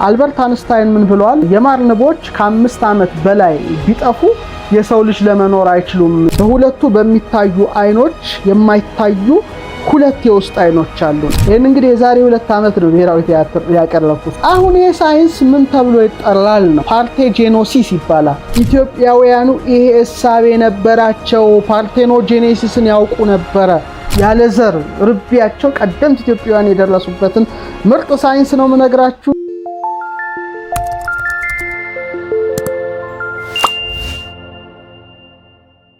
አልበርት አንስታይን ምን ብለዋል? የማር ንቦች ከ5 ዓመት በላይ ቢጠፉ የሰው ልጅ ለመኖር አይችሉም። በሁለቱ በሚታዩ አይኖች የማይታዩ ሁለት የውስጥ አይኖች አሉ። ይሄን እንግዲህ የዛሬ 2 ዓመት ነው ብሔራዊ ቲያትር ያቀረብኩት። አሁን ይሄ ሳይንስ ምን ተብሎ ይጠራል ነው? ፓርቴኖጄኔሲስ ይባላል። ኢትዮጵያውያኑ ይሄ እሳቤ ነበራቸው። ፓርቴኖጄኔሲስን ያውቁ ነበረ። ያለ ዘር ርቢያቸው ቀደምት ኢትዮጵያውያን የደረሱበትን ምርጥ ሳይንስ ነው የምነግራችሁ።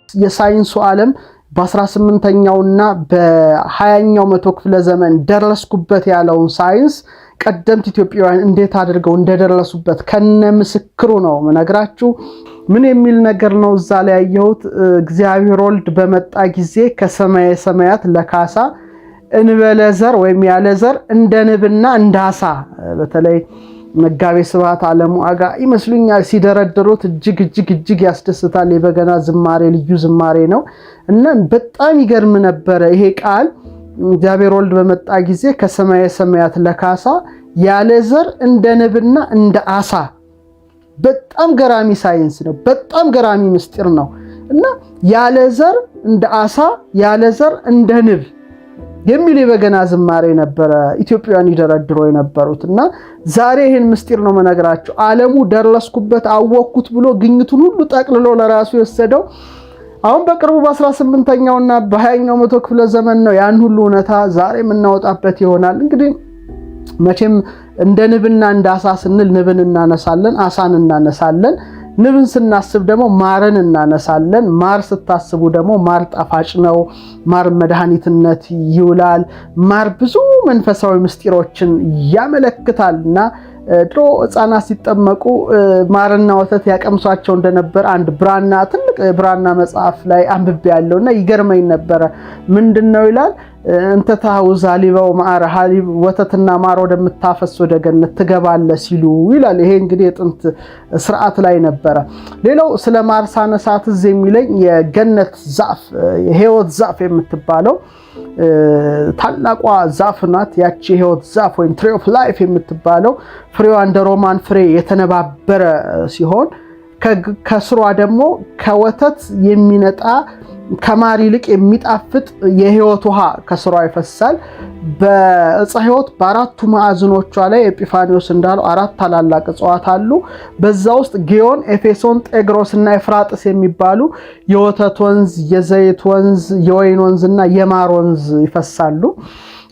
የሳይንሱ ዓለም በ18ኛውና በ20ኛው መቶ ክፍለ ዘመን ደረስኩበት ያለውን ሳይንስ ቀደምት ኢትዮጵያውያን እንዴት አድርገው እንደደረሱበት ከነ ምስክሩ ነው የምነግራችሁ። ምን የሚል ነገር ነው እዛ ላይ ያየሁት? እግዚአብሔር ወልድ በመጣ ጊዜ ከሰማየ ሰማያት ለካሳ እንበለ ዘር ወይም ያለ ዘር እንደ ንብና እንደ አሳ። በተለይ መጋቤ ስብሐት ዓለሙ አጋ ይመስሉኛል ሲደረደሩት እጅግ ያስደስታል። የበገና ዝማሬ ልዩ ዝማሬ ነው እና በጣም ይገርም ነበረ ይሄ ቃል። እግዚአብሔር ወልድ በመጣ ጊዜ ከሰማየ ሰማያት ለካሳ ያለ ዘር እንደ ንብና እንደ አሳ። በጣም ገራሚ ሳይንስ ነው። በጣም ገራሚ ምስጢር ነው እና ያለ ዘር እንደ አሳ፣ ያለ ዘር እንደ ንብ የሚል የበገና ዝማሬ ነበረ ኢትዮጵያውያን ይደረድሩ የነበሩት። እና ዛሬ ይሄን ምስጢር ነው መነግራችሁ። ዓለሙ ደረስኩበት አወቅኩት ብሎ ግኝቱን ሁሉ ጠቅልሎ ለራሱ የወሰደው አሁን በቅርቡ በ18ኛውና በ20ኛው መቶ ክፍለ ዘመን ነው። ያን ሁሉ እውነታ ዛሬ የምናወጣበት ይሆናል። እንግዲህ መቼም እንደ ንብና እንደ አሳ ስንል ንብን እናነሳለን፣ አሳን እናነሳለን። ንብን ስናስብ ደግሞ ማርን እናነሳለን። ማር ስታስቡ ደግሞ ማር ጣፋጭ ነው። ማር መድኃኒትነት ይውላል። ማር ብዙ መንፈሳዊ ምስጢሮችን ያመለክታልና ድሮ ሕፃናት ሲጠመቁ ማርና ወተት ያቀምሷቸው እንደነበር አንድ ብራና ትልቅ ብራና መጽሐፍ ላይ አንብቤ ያለውና ይገርመኝ ነበረ። ምንድነው ይላል? እንተ ታውዛ ሊበው ማር ሐሊብ ወተትና ማር ወደምታፈስ ወደ ገነት ትገባለህ ሲሉ ይላል። ይሄ እንግዲህ የጥንት ስርዓት ላይ ነበረ። ሌላው ስለ ማር ሳነሳት እዚህ የሚለኝ የገነት ዛፍ የሕይወት ዛፍ የምትባለው ታላቋ ዛፍ ናት። ያቺ የሕይወት ዛፍ ወይም ትሪ ኦፍ ላይፍ የምትባለው ፍሬዋ እንደ ሮማን ፍሬ የተነባበረ ሲሆን ከስሯ ደግሞ ከወተት የሚነጣ ከማር ይልቅ የሚጣፍጥ የሕይወት ውሃ ከስሯ ይፈሳል። በዕፀ ሕይወት በአራቱ ማዕዘኖቿ ላይ ኤጲፋኒዮስ እንዳለው 4 ታላላቅ እጽዋት አሉ። በዛ ውስጥ ጊዮን፣ ኤፌሶን፣ ጤግሮስ እና ኤፍራጥስ የሚባሉ የወተት ወንዝ፣ የዘይት ወንዝ፣ የወይን ወንዝ እና የማር ወንዝ ይፈሳሉ።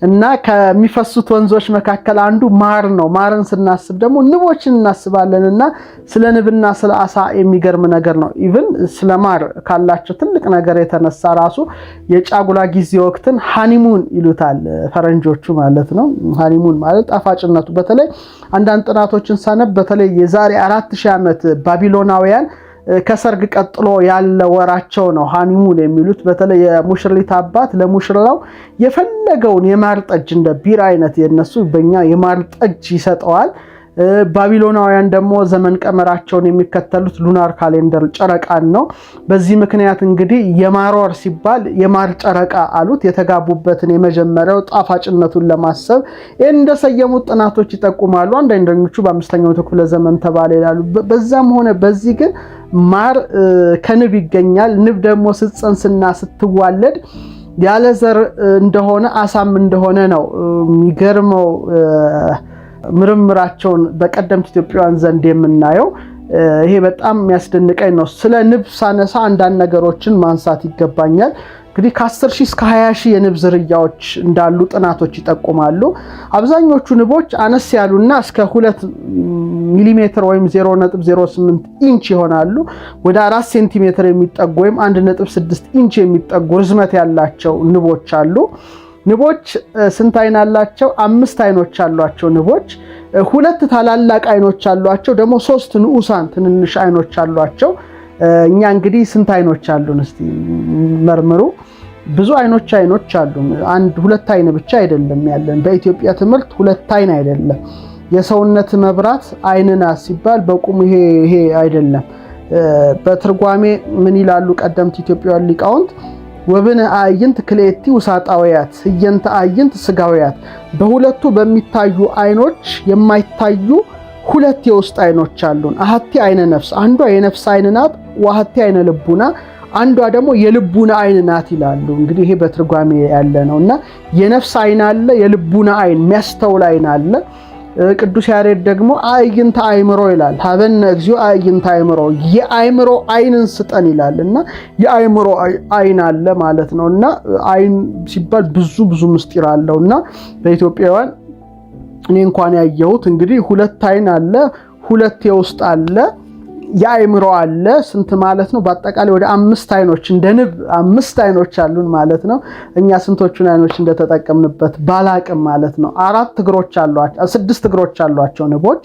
እና ከሚፈሱት ወንዞች መካከል አንዱ ማር ነው። ማርን ስናስብ ደግሞ ንቦችን እናስባለንና ስለ ንብና ስለ አሳ የሚገርም ነገር ነው። ኢቭን ስለ ማር ካላቸው ትልቅ ነገር የተነሳ ራሱ የጫጉላ ጊዜ ወቅትን ሃኒሙን ይሉታል ፈረንጆቹ ማለት ነው። ሃኒሙን ማለት ጣፋጭነቱ። በተለይ አንዳንድ ጥናቶችን ሳነብ በተለይ የዛሬ 4000 ዓመት ባቢሎናውያን ከሰርግ ቀጥሎ ያለ ወራቸው ነው ሃኒሙን የሚሉት። በተለይ የሙሽሪት አባት ለሙሽራው የፈለገውን የማር ጠጅ እንደ ቢራ አይነት የነሱ በእኛ የማር ጠጅ ይሰጠዋል። ባቢሎናውያን ደግሞ ዘመን ቀመራቸውን የሚከተሉት ሉናር ካሌንደር ጨረቃን ነው። በዚህ ምክንያት እንግዲህ የማር ወር ሲባል የማር ጨረቃ አሉት። የተጋቡበትን የመጀመሪያው ጣፋጭነቱን ለማሰብ ይህን እንደሰየሙት ጥናቶች ይጠቁማሉ። አንዳንዶቹ በ5ኛው መቶ ክፍለ ዘመን ተባለ ይላሉ። በዛም ሆነ በዚህ ግን ማር ከንብ ይገኛል። ንብ ደግሞ ስትጸንስና ስትዋለድ ያለ ዘር እንደሆነ አሳም እንደሆነ ነው የሚገርመው ምርምራቸውን በቀደምት ኢትዮጵያውያን ዘንድ የምናየው። ይሄ በጣም የሚያስደንቀኝ ነው። ስለ ንብ ሳነሳ አንዳንድ ነገሮችን ማንሳት ይገባኛል። እንግዲህ ከ10,000 እስከ 20,000 የንብ ዝርያዎች እንዳሉ ጥናቶች ይጠቁማሉ። አብዛኞቹ ንቦች አነስ ያሉና እስከ 2 ሚሊሜትር ወይም 0.08 ኢንች ይሆናሉ። ወደ 4 ሴንቲሜትር የሚጠጉ ወይም 1.6 ኢንች የሚጠጉ ርዝመት ያላቸው ንቦች አሉ። ንቦች ስንት አይን አላቸው? 5 አይኖች አሏቸው ንቦች። 2 ታላላቅ አይኖች አሏቸው። ደግሞ 3 ንዑሳን ትንንሽ አይኖች አሏቸው። እኛ እንግዲህ ስንት አይኖች አሉን? እስቲ መርምሩ። ብዙ አይኖች አሉ። 2 አይን ብቻ አይደለም ያለን። በኢትዮጵያ ትምህርት 2 አይን አይደለም። የሰውነት መብራት አይንና ሲባል በቁም ይሄ አይደለም። በትርጓሜ ምን ይላሉ ቀደምት ኢትዮጵያውያን ሊቃውንት? ወብነ አዕይንት ክልኤቲ ውሳጣውያት ህየንተ አዕይንት ስጋውያት። በሁለቱ በሚታዩ አይኖች የማይታዩ ሁለት የውስጥ አይኖች አሉን። አሐቲ አይነ ነፍስ፣ አንዷ የነፍስ አይን ናት። ወአሐቲ አይነ ልቡና፣ አንዷ ደግሞ የልቡና አይን ናት ይላሉ። እንግዲህ ይሄ በትርጓሜ ያለ ነውና የነፍስ አይን አለ፣ የልቡና አይን የሚያስተውል አይን አለ። ቅዱስ ያሬድ ደግሞ አዕይንተ አእምሮ ይላል። ሀበነ እግዚኦ አዕይንተ አእምሮ፣ የአእምሮ አይንን ስጠን ይላልና የአእምሮ አይን አለ ማለት ነውና አይን ሲባል ብዙ ምስጢር አለውና በኢትዮጵያውያን እኔ እንኳን ያየሁት እንግዲህ ሁለት አይን አለ፣ ሁለት የውስጥ አለ፣ የአእምሮ አለ። ስንት ማለት ነው? በአጠቃላይ ወደ 5 አይኖች እንደ ንብ 5 አይኖች አሉን ማለት ነው። እኛ ስንቶቹን አይኖች እንደተጠቀምንበት ባላቅም ማለት ነው። 4 እግሮች አሏቸው፣ 6 እግሮች አሏቸው ንቦች።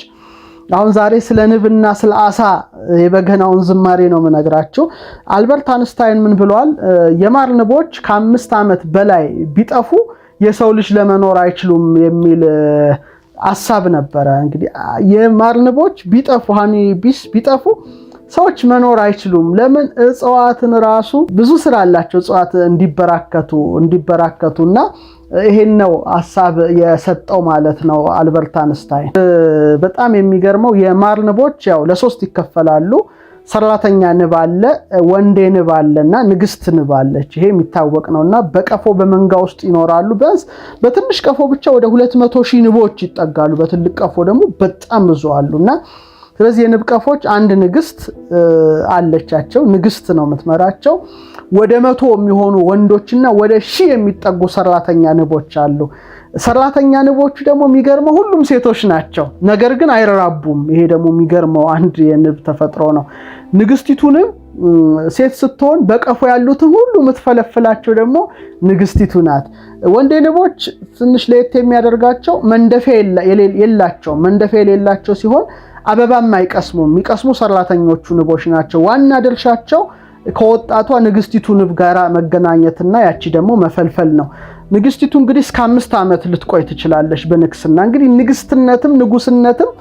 አሁን ዛሬ ስለ ንብና ስለ አሳ የበገናውን ዝማሬ ነው የምነግራችሁ። አልበርት አንስታይን ምን ብለዋል? የማር ንቦች ከ5 ዓመት በላይ ቢጠፉ የሰው ልጅ ለመኖር አይችሉም የሚል ሐሳብ ነበረ። እንግዲህ የማር ንቦች ቢጠፉ ሃኒ ቢስ ቢጠፉ ሰዎች መኖር አይችሉም። ለምን? እጽዋትን ራሱ ብዙ ስራ አላቸው እጽዋት እንዲበራከቱና ይሄን ነው ሐሳብ የሰጠው ማለት ነው አልበርት አንስታይን። በጣም የሚገርመው የማር ንቦች ያው ለ3 ይከፈላሉ። ሰራተኛ ንብ አለ፣ ወንዴ ንብ አለና ንግስት ንብ አለች። ይሄ የሚታወቅ ነውና በቀፎ በመንጋ ውስጥ ይኖራሉ። ቢያንስ በትንሽ ቀፎ ብቻ ወደ 200,000 ንቦች ይጠጋሉ። በትልቅ ቀፎ ደግሞ በጣም ብዙ አሉና ስለዚህ የንብ ቀፎች አንድ ንግስት አለቻቸው። ንግስት ነው የምትመራቸው። ወደ 100 የሚሆኑ ወንዶችና ወደ 1000 የሚጠጉ ሰራተኛ ንቦች አሉ። ሰራተኛ ንቦቹ ደግሞ የሚገርመው ሁሉም ሴቶች ናቸው፣ ነገር ግን አይራቡም። ይሄ ደግሞ የሚገርመው አንድ የንብ ተፈጥሮ ነው። ንግስቲቱ ንብ ሴት ስትሆን በቀፎ ያሉትን ሁሉ የምትፈለፍላቸው ደግሞ ንግስቲቱ ናት። ወንዴ ንቦች ትንሽ ለየት የሚያደርጋቸው መንደፊያ የላቸው። መንደፊያ የሌላቸው ሲሆን አበባም አይቀስሙም። የሚቀስሙ ሰራተኞቹ ንቦች ናቸው። ዋና ድርሻቸው ከወጣቷ ንግስቲቱ ንብ ጋራ መገናኘትና ያቺ ደግሞ መፈልፈል ነው። ንግስቲቱ እንግዲህ እስከ 5 ዓመት ልትቆይ ትችላለች በንግስና። እንግዲህ ንግስትነትም ንጉስነትም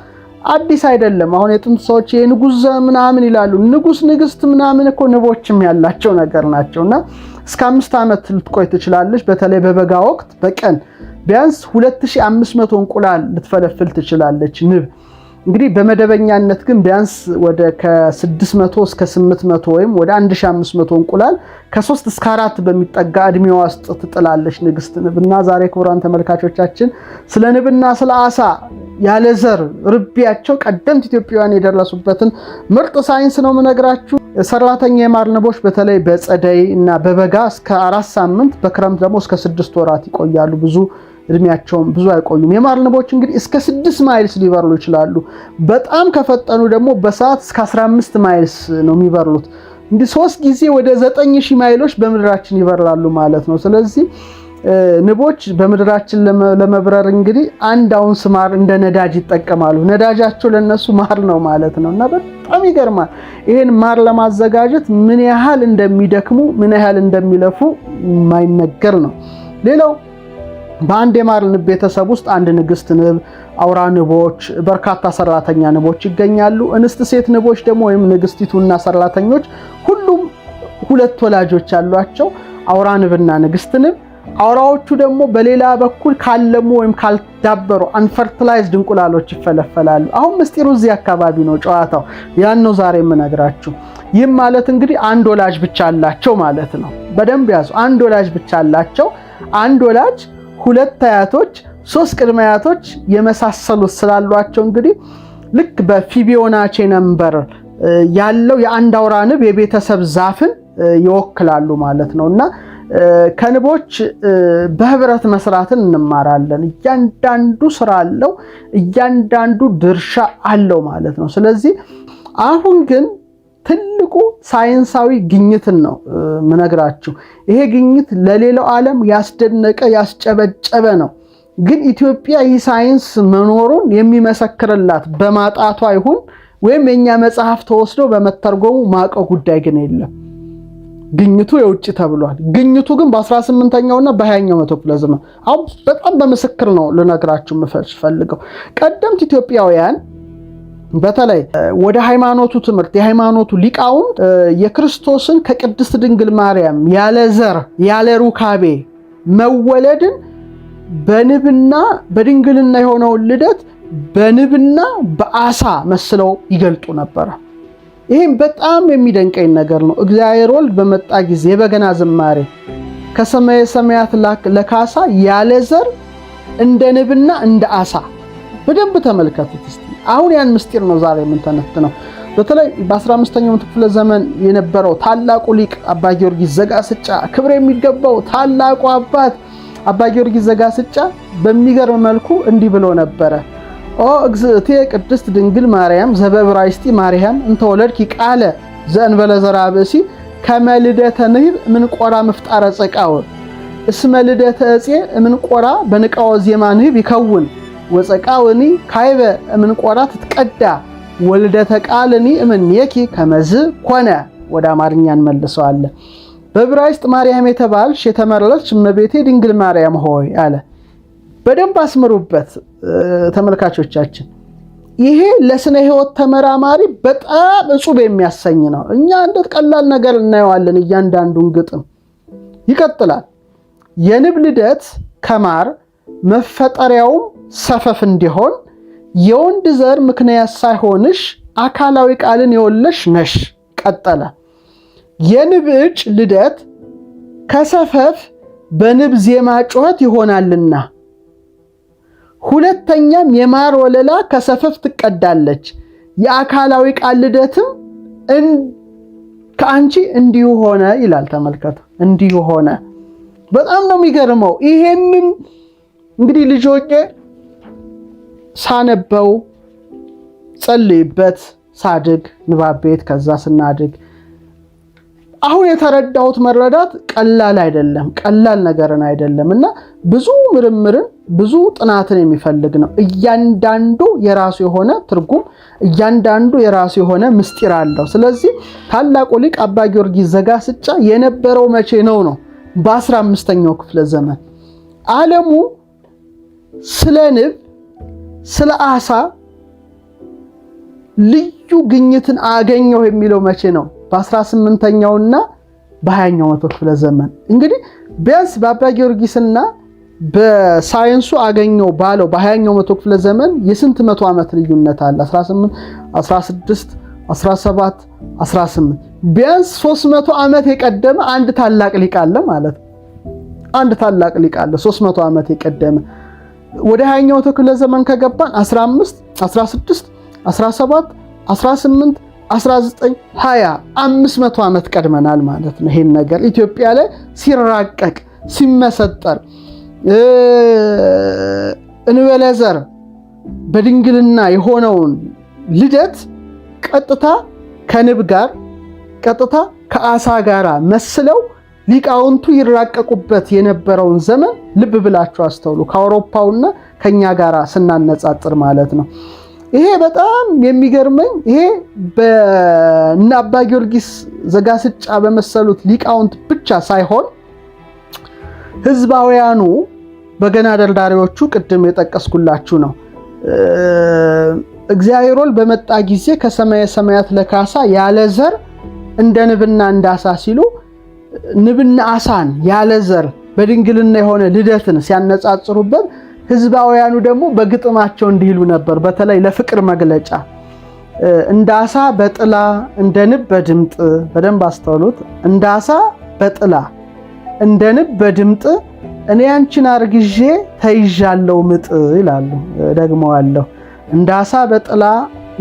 አዲስ አይደለም። አሁን የጥንት ሰዎች የንጉስ ምናምን ይላሉ። ንጉስ ንግስት ምናምን እኮ ንቦችም ያላቸው ነገር ናቸውና እስከ 5 ዓመት ልትቆይ ትችላለች። በተለይ በበጋ ወቅት በቀን ቢያንስ 2500 እንቁላል ልትፈለፍል ትችላለች ንብ። እንግዲህ በመደበኛነት ግን ቢያንስ ወደ ከ600 እስከ 800 ወይም ወደ 1500 እንቁላል ከ3 እስከ 4 በሚጠጋ እድሜዋ ውስጥ ትጥላለች ንግስት ንብና። ዛሬ ክቡራን ተመልካቾቻችን ስለ ንብና ስለ አሳ ያለ ዘር ርቢያቸው ቀደምት ኢትዮጵያውያን የደረሱበትን ምርጥ ሳይንስ ነው የምነግራችሁ። ሰራተኛ የማር ንቦች በተለይ በጸደይ እና በበጋ እስከ 4 ሳምንት፣ በክረምት ደግሞ እስከ 6 ወራት ይቆያሉ። ብዙ እድሜያቸውም ብዙ አይቆዩም። የማር ንቦች እንግዲህ እስከ 6 ማይልስ ሊበርሉ ይችላሉ። በጣም ከፈጠኑ ደግሞ በሰዓት እስከ 15 ማይልስ ነው የሚበርሉት። እንግዲህ 3 ጊዜ ወደ 9000 ማይሎች በምድራችን ይበርላሉ ማለት ነው። ስለዚህ ንቦች በምድራችን ለመብረር እንግዲህ 1 አውንስ ማር እንደ ነዳጅ ይጠቀማሉ። ነዳጃቸው ለነሱ ማር ነው ማለት ነውና በጣም ይገርማል። ይሄን ማር ለማዘጋጀት ምን ያህል እንደሚደክሙ ምን ያህል እንደሚለፉ የማይነገር ነው። ሌላው በአንድ የማር ንብ ቤተሰብ ውስጥ አንድ ንግስት ንብ፣ አውራ ንቦች፣ በርካታ ሰራተኛ ንቦች ይገኛሉ። እንስት ሴት ንቦች ደግሞ ወይም ንግስቲቱና ሰራተኞች ሁሉም 2 ወላጆች አሏቸው፣ አውራ ንብና ንግስት ንብ። አውራዎቹ ደግሞ በሌላ በኩል ካለሙ ወይም ካልዳበሩ አንፈርቲላይዝድ እንቁላሎች ይፈለፈላሉ። አሁን ምስጢሩ እዚህ አካባቢ ነው ጨዋታው። ያን ነው ዛሬ የምነግራችሁ። ይህም ማለት እንግዲህ አንድ ወላጅ ብቻ አላቸው ማለት ነው። በደንብ ያዙ። አንድ ወላጅ ብቻ አላቸው። አንድ ወላጅ 2 አያቶች 3 ቅድመ አያቶች የመሳሰሉት ስላሏቸው እንግዲህ ልክ በፊቢዮናቺ ነምበር ያለው የአንድ አውራ ንብ የቤተሰብ ዛፍን ይወክላሉ ማለት ነውና ከንቦች በህብረት መስራትን እንማራለን። እያንዳንዱ ስራ አለው፣ እያንዳንዱ ድርሻ አለው ማለት ነው። ስለዚህ አሁን ግን ትልቁ ሳይንሳዊ ግኝትን ነው ምነግራችሁ። ይሄ ግኝት ለሌላው ዓለም ያስደነቀ ያስጨበጨበ ነው። ግን ኢትዮጵያ ይህ ሳይንስ መኖሩን የሚመሰክርላት በማጣቷ ይሁን ወይም የኛ መጽሐፍ ተወስዶ በመተርጎሙ ማቀው ጉዳይ ግን የለም። ግኝቱ የውጭ ተብሏል። ግኝቱ ግን በ18ኛውና በ20ኛው መቶ ክፍለ ዘመን አሁን በጣም በምስክር ነው ልነግራችሁ የምፈልገው። ቀደምት ኢትዮጵያውያን በተለይ ወደ ሃይማኖቱ ትምህርት የሃይማኖቱ ሊቃውንት የክርስቶስን ከቅድስት ድንግል ማርያም ያለ ዘር ያለ ሩካቤ መወለድን በንብና በድንግልና የሆነውን ልደት በንብና በአሳ መስለው ይገልጡ ነበር። ይህም በጣም የሚደንቀኝ ነገር ነው። እግዚአብሔር ወልድ በመጣ ጊዜ የበገና ዝማሬ ከሰማየ ሰማያት ለካሳ ያለ ዘር እንደ ንብና እንደ አሳ። በደንብ ተመልከቱት እስቲ። አሁን ያን ምስጢር ነው ዛሬ የምንተነትነው። በተለይ በ15ኛው ክፍለ ዘመን የነበረው ታላቁ ሊቅ አባ ጊዮርጊስ ዘጋስጫ፣ ክብር የሚገባው ታላቁ አባት አባ ጊዮርጊስ ዘጋስጫ በሚገርም መልኩ እንዲህ ብሎ ነበረ። ኦ እግዝእቴ ቅድስት ድንግል ማርያም ዘበዕብራይስጢ ማርያም እንተወለድኪ ቃለ ዘእንበለ ዘርአ ብእሲ ከመ ልደተ ንህብ ምንቆራ ምፍጣረ ጸቃው እስመ ልደተ ዕፄ ምንቆራ በንቃወ ዜማ ንህብ ይከውን ወጸቃውኒ ካይበ ምንቆራ ትትቀዳ ወልደተ ቃልኒ እምኔኪ ከመዝ ኮነ። ወደ አማርኛ እንመልሰዋለን። በዕብራይስጥ ማርያም የተባልሽ የተመረለች እመቤቴ ድንግል ማርያም ሆይ አለ። በደንብ አስምሩበት ተመልካቾቻችን። ይሄ ለስነ ሕይወት ተመራማሪ በጣም እጹብ የሚያሰኝ ነው። እኛ እንዴት ቀላል ነገር እናየዋለን እያንዳንዱን ግጥም። ይቀጥላል። የንብ ልደት ከማር መፈጠሪያውም ሰፈፍ እንዲሆን የወንድ ዘር ምክንያት ሳይሆንሽ አካላዊ ቃልን የወለሽ ነሽ። ቀጠለ። የንብ እጭ ልደት ከሰፈፍ በንብ ዜማ ጩኸት ይሆናልና፣ ሁለተኛም የማር ወለላ ከሰፈፍ ትቀዳለች። የአካላዊ ቃል ልደትም ከአንቺ እንዲሁ ሆነ ይላል። ተመልከቱ፣ እንዲሁ ሆነ። በጣም ነው የሚገርመው። ይሄንን እንግዲህ ልጆቼ ሳነበው ጸልይበት ሳድግ ንባብ ቤት ከዛ ስናድግ አሁን የተረዳሁት መረዳት ቀላል አይደለም፣ ቀላል ነገርን አይደለም እና ብዙ ምርምርን ብዙ ጥናትን የሚፈልግ ነው። እያንዳንዱ የራሱ የሆነ ትርጉም፣ እያንዳንዱ የራሱ የሆነ ምስጢር አለው። ስለዚህ ታላቁ ሊቅ አባ ጊዮርጊስ ዘጋስጫ የነበረው መቼ ነው? በ15ኛው ክፍለ ዘመን ዓለሙ ስለ ንብ ስለ አሳ ልዩ ግኝትን አገኘው የሚለው መቼ ነው? በ18ኛውና በ20ኛው መቶ ክፍለ ዘመን። እንግዲህ ቢያንስ በአባ ጊዮርጊስና በሳይንሱ አገኘው ባለው በ20ኛው መቶ ክፍለ ዘመን የስንት መቶ ዓመት ልዩነት አለ? 18 16 17 18 ቢያንስ 300 ዓመት የቀደመ አንድ ታላቅ ሊቅ አለ ማለት ነው። አንድ ታላቅ ሊቅ አለ 300 ዓመት የቀደመ። ወደ 20ኛው መቶ ክፍለ ዘመን ከገባን 15 16 17 18 19 20 500 ዓመት ቀድመናል ማለት ነው። ይሄን ነገር ኢትዮጵያ ላይ ሲራቀቅ ሲመሰጠር እንበለ ዘር በድንግልና የሆነውን ልደት ቀጥታ ከንብ ጋር ቀጥታ ከአሳ ጋር መስለው ሊቃውንቱ ይራቀቁበት የነበረውን ዘመን ልብ ብላችሁ አስተውሉ። ከአውሮፓውና ከኛ ጋር ስናነጻጽር ማለት ነው። ይሄ በጣም የሚገርመኝ ይሄ በእነ አባ ጊዮርጊስ ዘጋስጫ በመሰሉት ሊቃውንት ብቻ ሳይሆን ህዝባውያኑ በገና ደርዳሪዎቹ ቅድም የጠቀስኩላችሁ ነው። እግዚአብሔር ወልድ በመጣ ጊዜ ከሰማየ ሰማያት ለካሳ ያለ ዘር እንደ ንብና እንደ አሳ ሲሉ ንብና አሳን ያለ ዘር በድንግልና የሆነ ልደትን ሲያነጻጽሩበት ህዝባውያኑ ደግሞ በግጥማቸው እንዲሉ ነበር። በተለይ ለፍቅር መግለጫ እንደ አሳ በጥላ እንደ ንብ በድምጥ። በደንብ አስተውሉት። እንደ አሳ በጥላ እንደ ንብ በድምጥ እኔ አንቺን አርግዤ ተይዣለሁ ምጥ ይላሉ። ደግመዋለሁ። እንደ አሳ በጥላ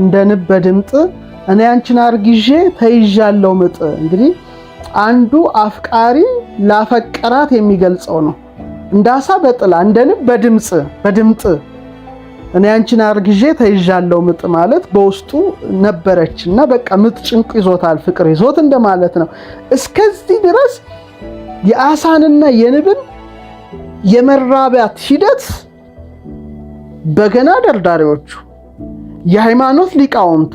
እንደ ንብ በድምጥ እኔ አንቺን አርግዤ ተይዣለሁ ምጥ። እንግዲህ አንዱ አፍቃሪ ላፈቀራት የሚገልጸው ነው። እንደ አሳ በጥላ እንደ ንብ በድምጥ እኔ አንቺን አርግዤ ተይዣለሁ ምጥ ማለት በውስጡ ነበረችና በቃ ምጥ ጭንቅ ይዞታል፣ ፍቅር ይዞት እንደማለት ነው። እስከዚህ ድረስ የአሳንና የንብን የመራባት ሂደት በገና ደርዳሪዎቹ፣ የሃይማኖት ሊቃውንቱ፣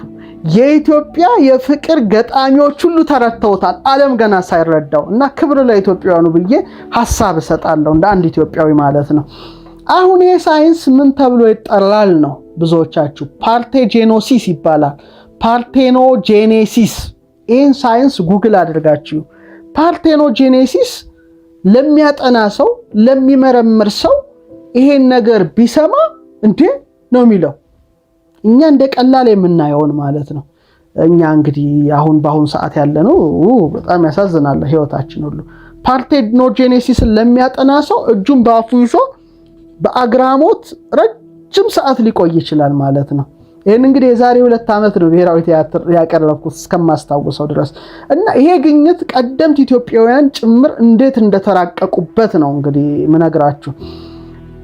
የኢትዮጵያ የፍቅር ገጣሚዎች ሁሉ ተረድተውታል፣ ዓለም ገና ሳይረዳው እና ክብር ለኢትዮጵያውያኑ ብዬ ሐሳብ እሰጣለሁ እንደ አንድ ኢትዮጵያዊ ማለት ነው። አሁን ይሄ ሳይንስ ምን ተብሎ ይጠራል ነው? ብዙዎቻችሁ ፓርቴኖጄኔሲስ ይባላል። ፓርቴኖጄኔሲስ። ይህን ሳይንስ ጉግል አድርጋችሁ ፓርቴኖጄኔሲስ ለሚያጠና ሰው ለሚመረምር ሰው ይሄን ነገር ቢሰማ እንዴ ነው የሚለው። እኛ እንደ ቀላል የምናየውን ማለት ነው። እኛ እንግዲህ በአሁን ሰዓት ያለ ነው በጣም ያሳዝናል ህይወታችን ሁሉ። ፓርቴኖጄኔሲስን ለሚያጠና ሰው እጁን በአፉ ይዞ በአግራሞት ረጅም ሰዓት ሊቆይ ይችላል ማለት ነው። ይሄን እንግዲህ የዛሬ 2 ዓመት ነው ብሔራዊ ቲያትር ያቀረብኩት እስከማስታውሰው ድረስ እና ይሄ ግኝት ቀደምት ኢትዮጵያውያን ጭምር እንዴት እንደተራቀቁበት ነው እንግዲህ ምነግራችሁ።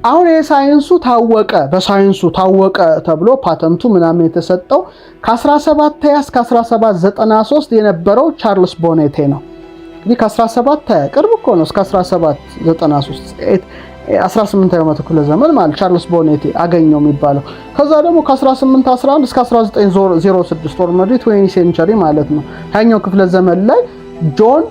አሁን የሳይንሱ በሳይንሱ ታወቀ ተብሎ ፓተንቱ ምናምን የተሰጠው ከ1720 እስከ 1793 የነበረው ቻርልስ ቦኔቴ ነው። እንግዲህ ከ1720 ቅርብ እኮ ነው እስከ 1793 18ኛው መቶ ክፍለ ዘመን ማለት ቻርልስ ቦኔቴ አገኘው የሚባለው። ከዛ ደግሞ ከ1811 እስከ 1906 ኦልሞዲ 20 ሴንቸሪ ማለት ነው 20ኛው ክፍለ ዘመን ላይ ጆን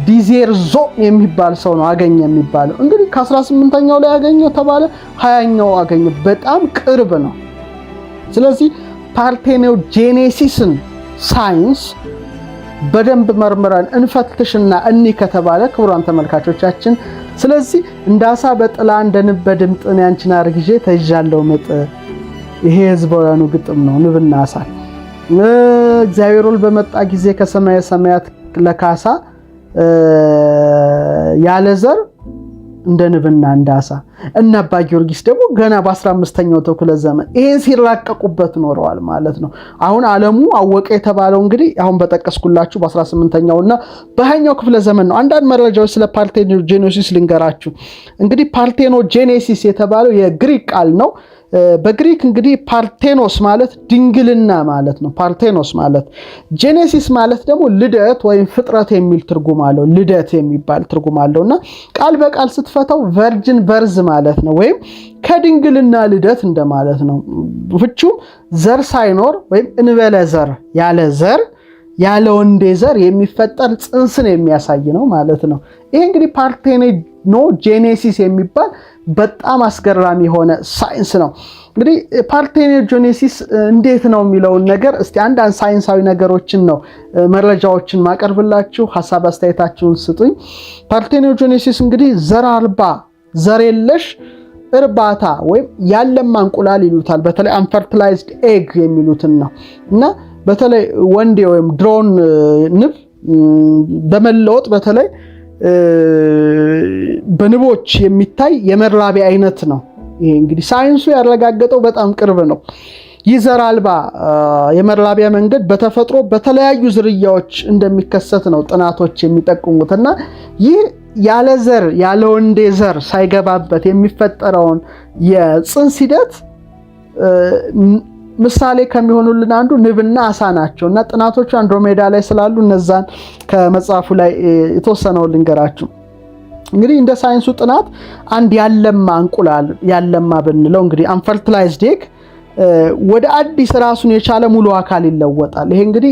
ዲዜርዞ የሚባል ሰው ነው አገኘ የሚባለው። እንግዲህ ከ18ኛው ላይ አገኘው ተባለ 20ኛው አገኘ፣ በጣም ቅርብ ነው። ስለዚህ ፓርቴኖጄኔሲስን ሳይንስ በደንብ መርምረን እንፈትሽና እኒ ከተባለ ክቡራን ተመልካቾቻችን፣ ስለዚህ እንዳሳ በጥላ እንደንብ በድምጥን ያንቺን አርግዤ ተይዣለሁ ምጥ። ይሄ ህዝባውያኑ ግጥም ነው። ንብና አሳ እግዚአብሔር ወልድ በመጣ ጊዜ ከሰማየ ሰማያት ለካሳ ያለ ዘር እንደ ንብና እንዳሳ እና አባ ጊዮርጊስ ደግሞ ገና በ15ኛው ክፍለ ዘመን ይሄን ሲራቀቁበት ኖረዋል ማለት ነው። አሁን ዓለሙ አወቀ የተባለው እንግዲህ አሁን በጠቀስኩላችሁ በ18ኛው እና በ20ኛው ክፍለ ዘመን ነው። አንዳንድ መረጃዎች ስለ ፓርቴኖጄኔሲስ ልንገራችሁ። እንግዲህ ፓርቴኖጄኔሲስ የተባለው የግሪክ ቃል ነው። በግሪክ እንግዲህ ፓርቴኖስ ማለት ድንግልና ማለት ነው። ፓርቴኖስ ማለት ጄኔሲስ ማለት ደግሞ ልደት ወይም ፍጥረት የሚል ትርጉም አለው። ልደት የሚባል ትርጉም አለውና ቃል በቃል ስትፈታው ቨርጅን በርዝ ማለት ነው፣ ወይም ከድንግልና ልደት እንደማለት ነው። ፍቹም ዘር ሳይኖር ወይም እንበለ ዘር ያለ ወንዴ ዘር የሚፈጠር ጽንስን የሚያሳይ ነው ማለት ነው። ይሄ እንግዲህ ፓርቴኖጄኔሲስ የሚባል በጣም አስገራሚ የሆነ ሳይንስ ነው። እንግዲህ ፓርቴኖጄኔሲስ እንዴት ነው የሚለውን ነገር እስቲ አንዳንድ ሳይንሳዊ ነገሮችን ነው መረጃዎችን ማቀርብላችሁ። ሐሳብ አስተያየታችሁን ስጡኝ። ፓርቴኖጄኔሲስ እንግዲህ ዘር አልባ ዘር የለሽ እርባታ ወይም ያለማ እንቁላል ይሉታል። በተለይ አንፈርቲላይዝድ ኤግ የሚሉትን ነው እና በተለይ ወንዴ ወይም ድሮን ንብ በመለወጥ በተለይ በንቦች የሚታይ የመራቢያ አይነት ነው። ይሄ እንግዲህ ሳይንሱ ያረጋገጠው በጣም ቅርብ ነው። ይህ ዘር አልባ የመራቢያ መንገድ በተፈጥሮ በተለያዩ ዝርያዎች እንደሚከሰት ነው ጥናቶች የሚጠቁሙትና ይህ ያለ ዘር ያለ ወንዴ ዘር ሳይገባበት የሚፈጠረውን የጽንስ ሂደት ምሳሌ ከሚሆኑልን አንዱ ንብና አሳ ናቸው እና ጥናቶቹ አንድሮሜዳ ላይ ስላሉ እነዛን ከመጽሐፉ ላይ የተወሰነው ልንገራችሁ። እንግዲህ እንደ ሳይንሱ ጥናት አንድ ያለማ እንቁላል ያለማ ብንለው እንግዲህ አንፈርቲላይዝድ ኤግ ወደ አዲስ ራሱን የቻለ ሙሉ አካል ይለወጣል። ይሄ እንግዲህ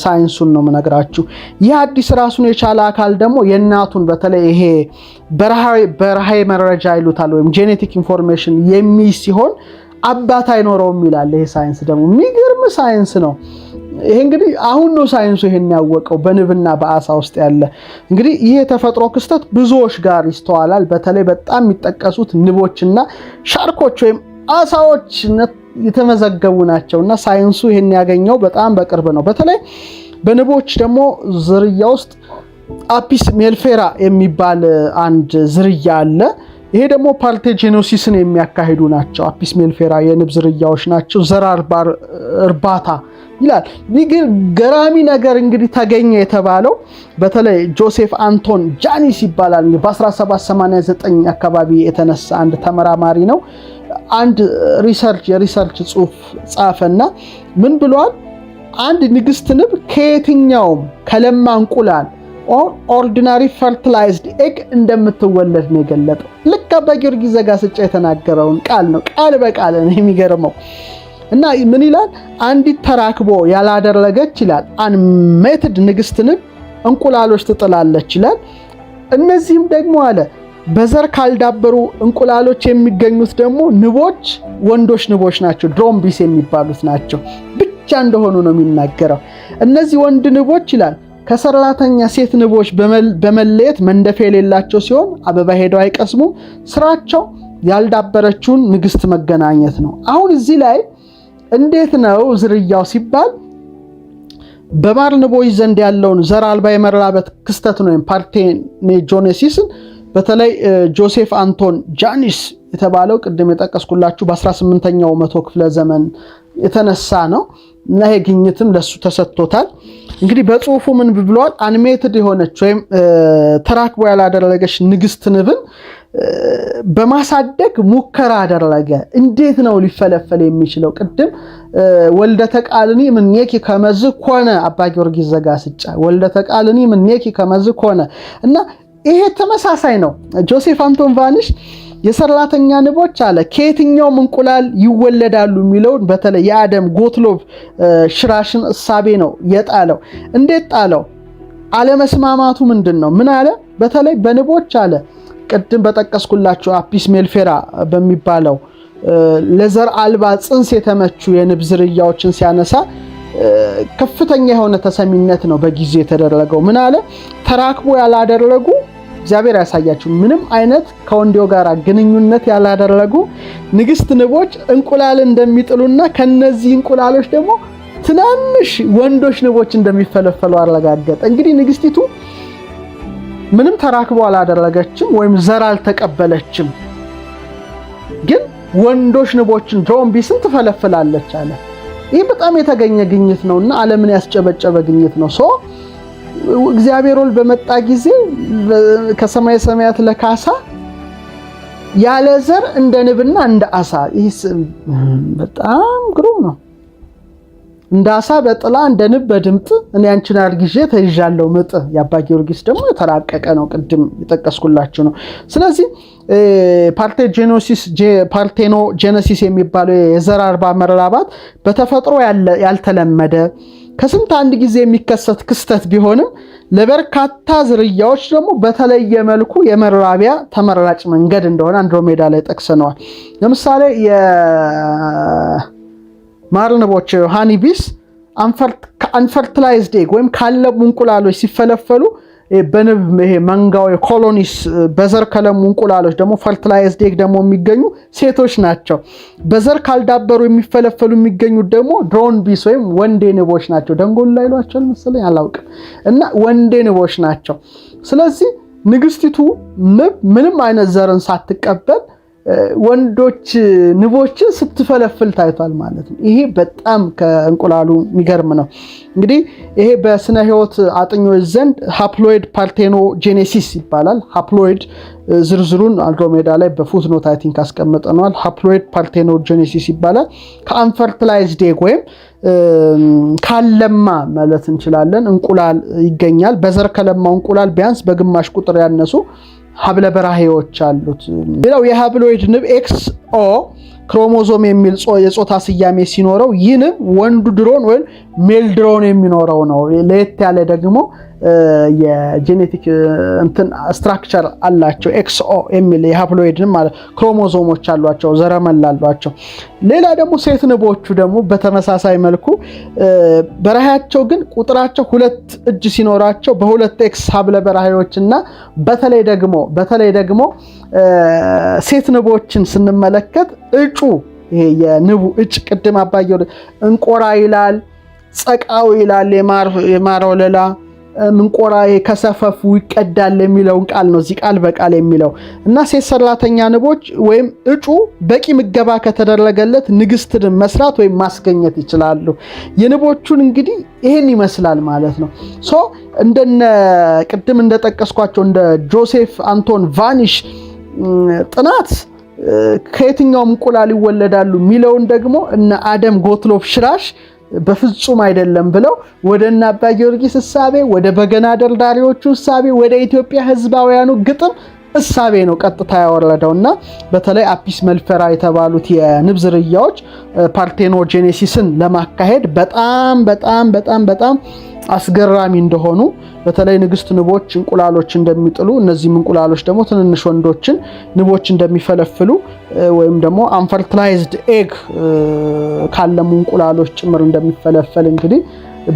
ሳይንሱን ነው የምነግራችሁ። ይህ አዲስ ራሱን የቻለ አካል ደግሞ የእናቱን በተለይ ይሄ በረሃዊ መረጃ ይሉታል ወይም ጄኔቲክ ኢንፎርሜሽን የሚይዝ ሲሆን አባት አይኖረውም ይላል። ይሄ ሳይንስ ደግሞ የሚገርም ሳይንስ ነው። ይሄ እንግዲህ አሁን ነው ሳይንሱ ይሄን ያወቀው በንብና በአሳ ውስጥ ያለ። እንግዲህ ይሄ የተፈጥሮ ክስተት ብዙዎች ጋር ይስተዋላል። በተለይ በጣም የሚጠቀሱት ንቦችና ሻርኮች ወይም አሳዎች የተመዘገቡ ናቸውና ሳይንሱ ይሄን ያገኘው በጣም በቅርብ ነው። በተለይ በንቦች ደግሞ ዝርያ ውስጥ አፒስ ሜልፌራ የሚባል አንድ ዝርያ አለ። ይሄ ደግሞ ፓርቴኖጄኔሲስን የሚያካሂዱ ናቸው። አፒስ ሜልፌራ የንብ ዝርያዎች ናቸው። ዘር አልባ እርባታ ይላል። ገራሚ ነገር እንግዲህ ተገኘ የተባለው በተለይ ጆሴፍ አንቶን ጃኒስ ይባላል። በ1789 አካባቢ የተነሳ አንድ ተመራማሪ ነው። አንድ የሪሰርች ጽሑፍ ጻፈና ምን ብሏል? አንድ ንግስት ንብ ከየትኛውም ከለማ እንቁላል ኦርዲናሪ ፈርቲላይዝድ ኤግ እንደምትወለድ ነው የገለጠው። ልክ አባ ጊዮርጊስ ዘጋስጫ የተናገረውን ቃል ነው፣ ቃል በቃል ነው። የሚገርመው እና ምን ይላል? አንዲት ተራክቦ ያላደረገች ይላል አንሜትድ ንግስት ንብ እንቁላሎች ትጥላለች ይላል። እነዚህም ደግሞ አለ በዘር ካልዳበሩ እንቁላሎች የሚገኙት ደግሞ ንቦች ወንዶች ንቦች ናቸው፣ ድሮምቢስ የሚባሉት ናቸው ብቻ እንደሆኑ ነው የሚናገረው። እነዚህ ወንድ ንቦች ይላል ከሰራተኛ ሴት ንቦች በመለየት መንደፍ የሌላቸው ሲሆን አበባ ሄደው አይቀስሙም። ስራቸው ያልዳበረችውን ንግስት መገናኘት ነው። አሁን እዚህ ላይ እንዴት ነው ዝርያው ሲባል በማር ንቦች ዘንድ ያለውን ዘር አልባ የመራባት ክስተት ነው ፓርቴኖጀኔሲስን በተለይ ጆሴፍ አንቶን ጃኒስ የተባለው ቅድም የጠቀስኩላችሁ በ18ኛው መቶ ክፍለ ዘመን የተነሳ ነው እና ይሄ ግኝትም ለሱ ተሰጥቶታል። እንግዲህ በጽሁፉ ምን ብሏል? አንሜትድ የሆነች ወይም ተራክቦ ያላደረገች ንግስት ንብን በማሳደግ ሙከራ አደረገ። እንዴት ነው ሊፈለፈል የሚችለው? ቅድም ወልደ ተቃልኒ ምኔኪ ከመዝ ኮነ አባ ጊዮርጊስ ዘጋስጫ ወልደ ተቃልኒ ምኔኪ ከመዝ ኮነ እና ይሄ ተመሳሳይ ነው። ጆሴፍ አንቶን ቫኒሽ የሰራተኛ ንቦች አለ ከየትኛውም እንቁላል ይወለዳሉ የሚለውን በተለይ የአደም ጎትሎብ ሽራሽን እሳቤ ነው የጣለው። እንዴት ጣለው? አለመስማማቱ ምንድነው? ምን አለ? በተለይ በንቦች አለ ቅድም በጠቀስኩላችሁ አፒስ ሜልፌራ በሚባለው ለዘር አልባ ጽንስ የተመቹ የንብ ዝርያዎችን ሲያነሳ ከፍተኛ የሆነ ተሰሚነት ነው በጊዜ የተደረገው። ምን አለ? ተራክቦ ያላደረጉ እግዚአብሔር ያሳያችሁ ምንም አይነት ከወንዴው ጋር ግንኙነት ያላደረጉ ንግስት ንቦች እንቁላል እንደሚጥሉና ከነዚህ እንቁላሎች ደግሞ ትናንሽ ወንዶች ንቦች እንደሚፈለፈሉ አረጋገጠ። እንግዲህ ንግስቲቱ ምንም ተራክቦ አላደረገችም ወይም ዘር አልተቀበለችም፣ ግን ወንዶች ንቦችን ድሮምቢስን ትፈለፍላለች አለ። ይህ በጣም የተገኘ ግኝት ነውና ዓለምን ያስጨበጨበ ግኝት ነው። እግዚአብሔር ወልድ በመጣ ጊዜ ከሰማይ ሰማያት ለካሳ ያለ ዘር እንደ ንብና እንደ አሳ። ይህ በጣም ግሩም ነው። እንደ አሳ በጥላ እንደ ንብ በድምጥ እኔ አንቺን አርግዤ ተይዣለሁ ምጥ። የአባ ጊዮርጊስ ደግሞ የተራቀቀ ነው፣ ቅድም የጠቀስኩላችሁ ነው። ስለዚህ ፓርቴኖጀኔሲስ የሚባለው የዘር አልባ መራባት በተፈጥሮ ያልተለመደ ከስንት አንድ ጊዜ የሚከሰት ክስተት ቢሆንም ለበርካታ ዝርያዎች ደግሞ በተለየ መልኩ የመራቢያ ተመራጭ መንገድ እንደሆነ አንድሮሜዳ ላይ ጠቅሰነዋል። ለምሳሌ የማር ንቦች ሃኒቢስ አንፈርቲላይዝድ ኤግ ወይም ካለሙ እንቁላሎች ሲፈለፈሉ በንብ ይሄ መንጋው ኮሎኒስ በዘር ከለሙ እንቁላሎች ደግሞ ፈርቲላይዝድ ኤግ ደግሞ የሚገኙ ሴቶች ናቸው። በዘር ካልዳበሩ የሚፈለፈሉ የሚገኙት ደግሞ ድሮን ቢስ ወይም ወንዴ ንቦች ናቸው። ደንጎል ላይ ሏቸው መሰለኝ አላውቅም። እና ወንዴ ንቦች ናቸው። ስለዚህ ንግስቲቱ ንብ ምንም አይነት ዘርን ሳትቀበል ወንዶች ንቦችን ስትፈለፍል ታይቷል ማለት ነው። ይሄ በጣም ከእንቁላሉ የሚገርም ነው። እንግዲህ ይሄ በስነ ህይወት አጥኞች ዘንድ ሃፕሎይድ ፓርቴኖጀኔሲስ ይባላል። ሃፕሎይድ ዝርዝሩን አንድሮሜዳ ላይ በፉትኖት አይ ቲንክ አስቀምጠናል። ሃፕሎይድ ፓርቴኖጀኔሲስ ይባላል። ከአንፈርቲላይዝድ ኤግ ወይም ካለማ ማለት እንችላለን እንቁላል ይገኛል። በዘር ከለማው እንቁላል ቢያንስ በግማሽ ቁጥር ያነሱ ሀብለ በራሄዎች አሉት። ሌላው የሃፕሎይድ ንብ ኤክስኦ ክሮሞዞም የሚል የጾታ ስያሜ ሲኖረው ይህ ንብ ወንዱ ድሮን ወይም ሜል ድሮን የሚኖረው ነው። ለየት ያለ ደግሞ የጄኔቲክ ስትራክቸር አላቸው። ኤክስኦ የሚል የሃፕሎይድ ማለት ክሮሞዞሞች አሏቸው፣ ዘረመል አሏቸው። ሌላ ደግሞ ሴት ንቦቹ ደግሞ በተመሳሳይ መልኩ በራያቸው ግን ቁጥራቸው 2 እጅ ሲኖራቸው በ2 ኤክስ ሀብለ በራዮችና በተለይ ደግሞ ሴት ንቦችን ስንመለከት እጩ ይሄ የንቡ እጭ ቅድም አባየው እንቆራ ይላል፣ ጸቃው ይላል፣ የማር ወለላ ምንቆራ ከሰፈፉ ይቀዳል የሚለውን ቃል ነው እዚህ ቃል በቃል የሚለው እና ሴት ሰራተኛ ንቦች ወይም እጩ በቂ ምገባ ከተደረገለት ንግስትን መስራት ወይም ማስገኘት ይችላሉ። የንቦቹን እንግዲህ ይሄን ይመስላል ማለት ነው። እንደነ ቅድም እንደጠቀስኳቸው እንደ ጆሴፍ አንቶን ቫኒሽ ጥናት ከየትኛውም እንቁላል ይወለዳሉ የሚለውን ደግሞ እነ አደም ጎትሎብ ሽራሽ በፍጹም አይደለም ብለው ወደ እና አባ ጊዮርጊስ እሳቤ፣ ወደ በገና ደርዳሪዎቹ እሳቤ፣ ወደ ኢትዮጵያ ህዝባውያኑ ግጥም እሳቤ ነው ቀጥታ ያወረደውና በተለይ አፒስ ሜልፌራ የተባሉት የንብ ዝርያዎች ፓርቴኖጀኔሲስን ለማካሄድ በጣም አስገራሚ እንደሆኑ በተለይ ንግስት ንቦች እንቁላሎች እንደሚጥሉ እነዚህም እንቁላሎች ደግሞ ትንንሽ ወንዶችን ንቦች እንደሚፈለፍሉ ወይም ደግሞ አንፈርቲላይዝድ ኤግ ካለሙ እንቁላሎች ጭምር እንደሚፈለፈል እንግዲህ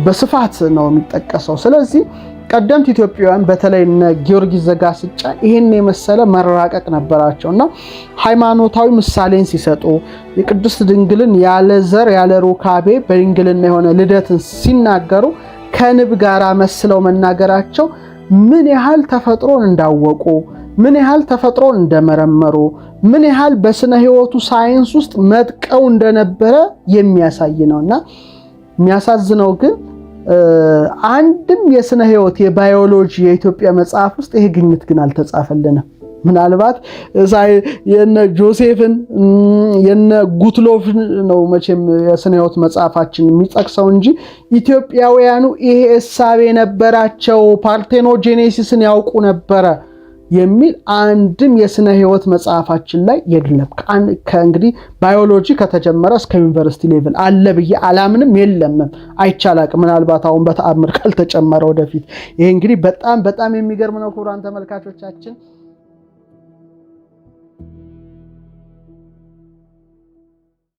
በስፋት ነው የሚጠቀሰው። ስለዚህ ቀደምት ኢትዮጵያውያን በተለይ እነ ጊዮርጊስ ዘጋስጫ ይሄን የመሰለ መራቀቅ ነበራቸውና ሃይማኖታዊ ምሳሌን ሲሰጡ የቅድስት ድንግልን ያለ ዘር ያለ ሩካቤ በድንግልና የሆነ ልደትን ሲናገሩ ከንብ ጋር መስለው መናገራቸው ምን ያህል ተፈጥሮን እንዳወቁ ምን ያህል ተፈጥሮን እንደመረመሩ ምን ያህል በስነ ህይወቱ ሳይንስ ውስጥ መጥቀው እንደነበረ የሚያሳይ ነውና የሚያሳዝነው ግን አንድም የስነ ህይወት የባዮሎጂ የኢትዮጵያ መጽሐፍ ውስጥ ይሄ ግኝት ግን አልተጻፈልንም። ምናልባት የነ ጆሴፍን የነ ጉትሎፍን ነው መቼም የስነ ህይወት መጽሐፋችን የሚጠቅሰው እንጂ ኢትዮጵያውያኑ ይሄ እሳቤ ነበራቸው፣ ፓርቴኖጄኔሲስን ያውቁ ነበረ የሚል አንድም የስነ ህይወት መጽሐፋችን ላይ የለም። ከእንግዲህ ባዮሎጂ ከተጀመረ እስከ ዩኒቨርሲቲ ሌቭል አለ ብዬ አላምንም፣ የለምም፣ አይቻላቅም። ምናልባት አሁን በተአምር ካልተጨመረ ወደፊት። ይሄ እንግዲህ በጣም የሚገርም ነው። ክቡራን ተመልካቾቻችን